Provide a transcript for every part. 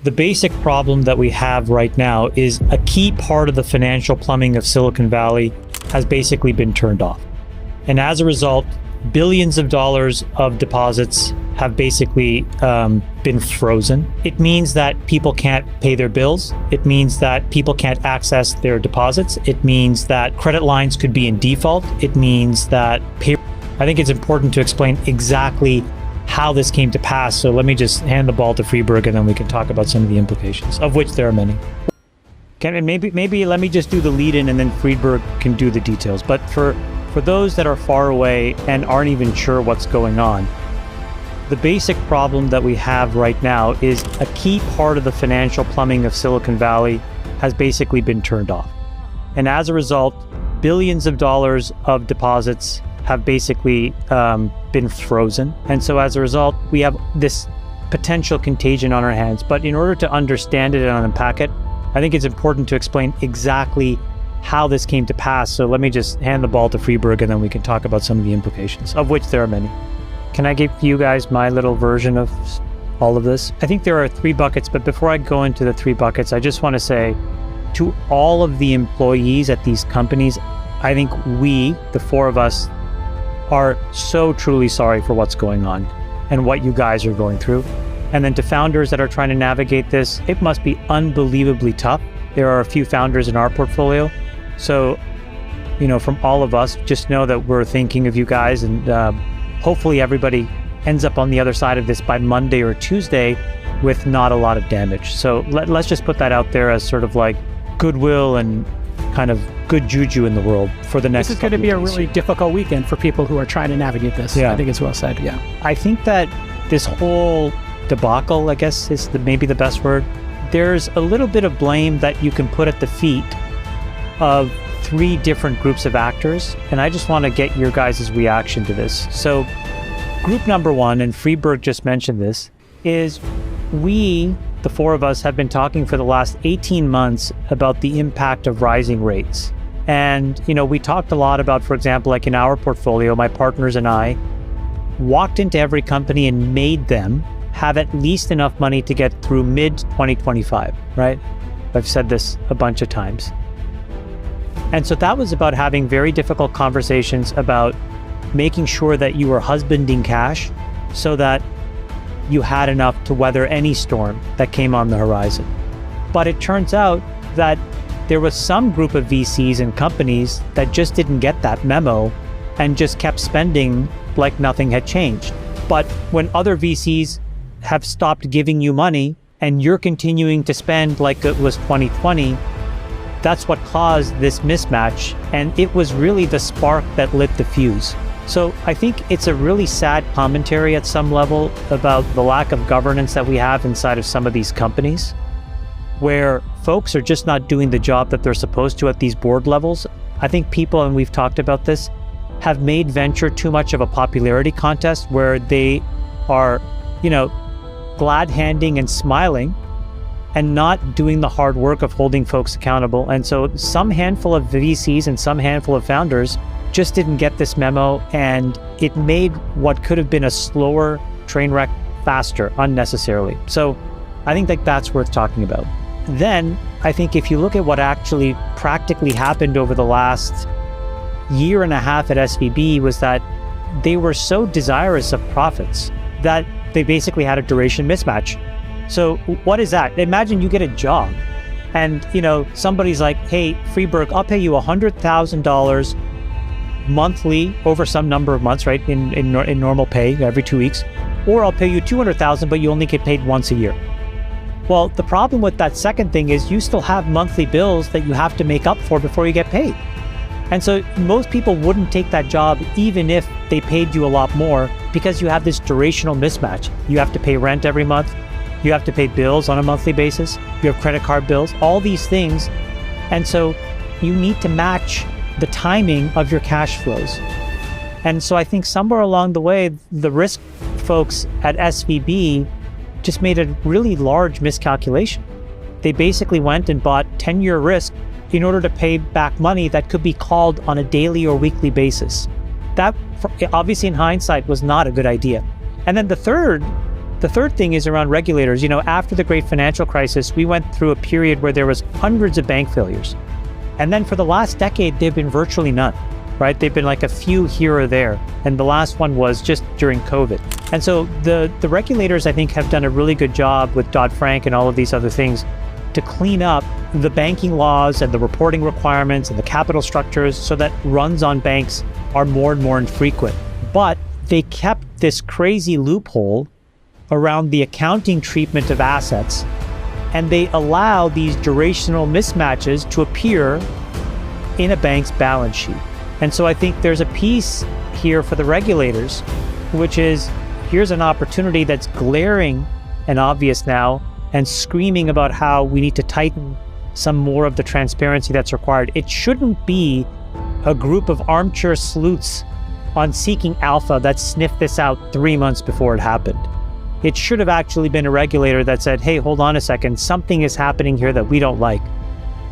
The basic problem that we have right now is a key part of the financial plumbing of Silicon Valley has basically been turned off. And as a result, billions of dollars of deposits have basically been frozen. It means that people can't pay their bills. It means that people can't access their deposits. It means that credit lines could be in default. It means that I think it's important to explain exactly how this came to pass. So let me just hand the ball to Friedberg, and then we can talk about some of the implications, of which there are many. And maybe let me just do the lead-in, and then Friedberg can do the details. But for those that are far away and aren't even sure what's going on, the basic problem that we have right now is a key part of the financial plumbing of Silicon Valley has basically been turned off. And as a result, billions of dollars of deposits have basically been frozen. And so as a result, we have this potential contagion on our hands. But in order to understand it and unpack it, I think it's important to explain exactly how this came to pass. So let me just hand the ball to Friedberg, and then we can talk about some of the implications, of which there are many. Can I give you guys my little version of all of this? I think there are 3 buckets, but before I go into the 3 buckets, I just want to say to all of the employees at these companies, I think we, the 4 of us, are so truly sorry for what's going on and what you guys are going through. And then to founders that are trying to navigate this, it must be unbelievably tough. There are a few founders in our portfolio. So, from all of us, just know that we're thinking of you guys, and hopefully everybody ends up on the other side of this by Monday or Tuesday with not a lot of damage. So let's just put that out there as sort of like goodwill and kind of good juju in the world for the next. This is going to be a really difficult weekend for people who are trying to navigate this. Yeah. I think it's well said. Yeah. I think that this whole debacle, I guess is maybe the best word. There's a little bit of blame that you can put at the feet of 3 different groups of actors. And I just want to get your guys' reaction to this. So group number 1, and Friedberg just mentioned this, is we, the 4 of us, have been talking for the last 18 months about the impact of rising rates. And, we talked a lot about, for example, like in our portfolio, my partners and I walked into every company and made them have at least enough money to get through mid-2025, right? I've said this a bunch of times. And so that was about having very difficult conversations about making sure that you were husbanding cash so that you had enough to weather any storm that came on the horizon. But it turns out that there was some group of VCs and companies that just didn't get that memo and just kept spending like nothing had changed. But when other VCs have stopped giving you money and you're continuing to spend like it was 2020, that's what caused this mismatch. And it was really the spark that lit the fuse. So I think it's a really sad commentary at some level about the lack of governance that we have inside of some of these companies, where folks are just not doing the job that they're supposed to at these board levels. I think people, and we've talked about this, have made venture too much of a popularity contest where they are, glad-handing and smiling and not doing the hard work of holding folks accountable. And so some handful of VCs and some handful of founders just didn't get this memo, and it made what could have been a slower train wreck faster unnecessarily. So I think that's worth talking about. Then I think if you look at what actually practically happened over the last year and a half at SVB, was that they were so desirous of profits that they basically had a duration mismatch. So what is that? Imagine you get a job and, somebody's like, hey, Friedberg, I'll pay you $100,000 monthly over some number of months, right? In normal pay every 2 weeks, or I'll pay you $200,000, but you only get paid once a year. Well, the problem with that second thing is you still have monthly bills that you have to make up for before you get paid. And so most people wouldn't take that job even if they paid you a lot more, because you have this durational mismatch. You have to pay rent every month. You have to pay bills on a monthly basis. You have credit card bills, all these things. And so you need to match the timing of your cash flows. And so I think somewhere along the way, the risk folks at SVB just made a really large miscalculation. They basically went and bought 10-year risk in order to pay back money that could be called on a daily or weekly basis. That, obviously in hindsight, was not a good idea. And then the third The third thing is around regulators. After the great financial crisis, we went through a period where there was hundreds of bank failures. And then for the last decade, they've been virtually none, right? They've been like a few here or there. And the last one was just during COVID. And so the regulators, I think, have done a really good job with Dodd-Frank and all of these other things to clean up the banking laws and the reporting requirements and the capital structures so that runs on banks are more and more infrequent. But they kept this crazy loophole around the accounting treatment of assets, and they allow these durational mismatches to appear in a bank's balance sheet. And so I think there's a piece here for the regulators, which is here's an opportunity that's glaring and obvious now and screaming about how we need to tighten some more of the transparency that's required. It shouldn't be a group of armchair sleuths on Seeking Alpha that sniffed this out 3 months before it happened. It should have actually been a regulator that said, hey, hold on a second, something is happening here that we don't like.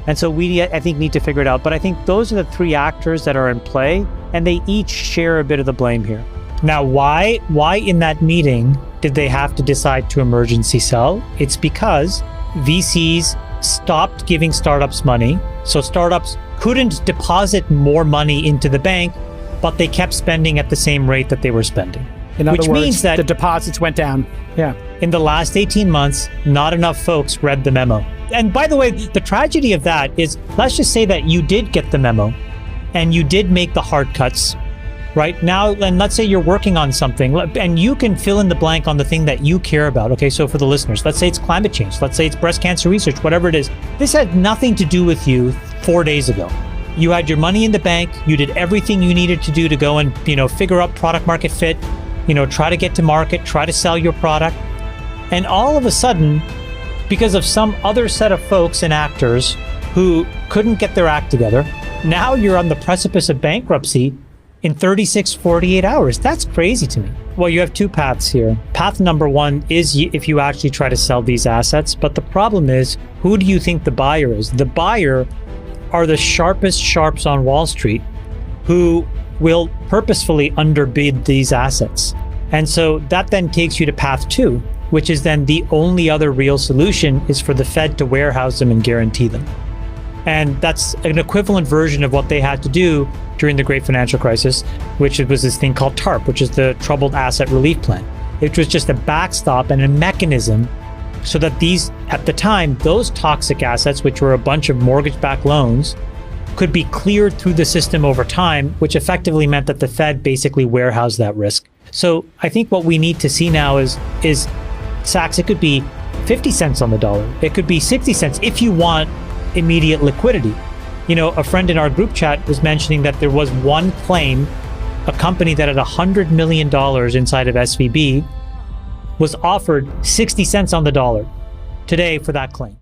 And so we, I think, need to figure it out. But I think those are the three actors that are in play, and they each share a bit of the blame here. Now, why in that meeting did they have to decide to emergency sell? It's because VCs stopped giving startups money. So startups couldn't deposit more money into the bank, but they kept spending at the same rate that they were spending. In other words, means that the deposits went down. Yeah. In the last 18 months, not enough folks read the memo. And by the way, the tragedy of that is, let's just say that you did get the memo and you did make the hard cuts right now. And let's say you're working on something and you can fill in the blank on the thing that you care about. Okay. So for the listeners, let's say it's climate change. Let's say it's breast cancer research, whatever it is. This had nothing to do with you 4 days ago. You had your money in the bank. You did everything you needed to do to go and, figure out product market fit, try to get to market, try to sell your product. And all of a sudden, because of some other set of folks and actors who couldn't get their act together, now you're on the precipice of bankruptcy in 36, 48 hours. That's crazy to me. Well, you have two paths here. Path number one is if you actually try to sell these assets. But the problem is, who do you think the buyer is? The buyer are the sharpest sharps on Wall Street who will purposefully underbid these assets. And so that then takes you to path two, which is then the only other real solution is for the Fed to warehouse them and guarantee them. And that's an equivalent version of what they had to do during the great financial crisis, which was this thing called TARP, which is the Troubled Asset Relief Plan. It was just a backstop and a mechanism so that these, at the time, those toxic assets, which were a bunch of mortgage-backed loans, could be cleared through the system over time, which effectively meant that the Fed basically warehoused that risk. So I think what we need to see now is Sachs, it could be 50 cents on the dollar. It could be 60 cents if you want immediate liquidity. A friend in our group chat was mentioning that there was one claim, a company that had $100 million inside of SVB was offered 60 cents on the dollar today for that claim.